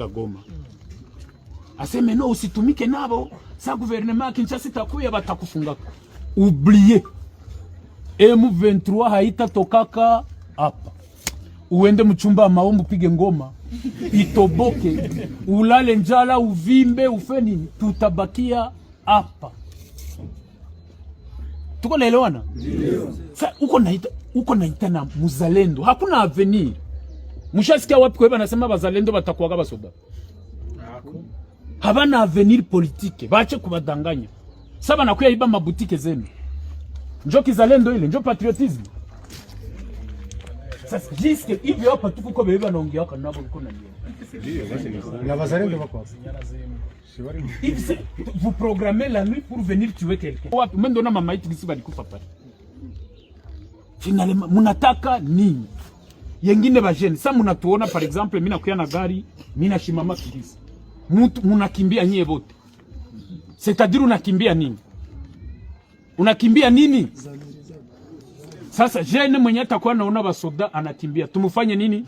Goma. Aseme no usitumike nabo, sa gouvernement Kinshasa itakuya batakufunga. Oubliez. M23 haita tokaka hapa. Uende mchumba maombi pige ngoma. Itoboke. Ulale njala, uvimbe, ufeni, tutabakia hapa. Tuko naelewana? Ndio. Sasa uko naita na muzalendo. Hakuna avenir. Mshasikia wapi kwa anasema bazalendo batakuwaga basoda? Habana avenir politique. Baache kubadanganya. Sasa nakuya iba mabutike zenu. Njo kizalendo ile, njo patriotisme. Sasa jiske hivi hapa tuko kwa beba naongea hapa nabo uko na nini? Ndio, basi ni. Na bazalendo wako hapo. Vous programmez la nuit pour venir tuer quelqu'un. Wapi mendo na mama yetu kisi balikufa pale. Finalement munataka nini? Yengine ba jeune. Sasa munatuona par exemple mimi nakuya na gari, mimi na shimama kibisa. Mtu munakimbia nyie wote. C'est-à-dire unakimbia nini? Unakimbia nini? Sasa jeune mwenye atakuwa naona basoda anakimbia. Tumufanye nini?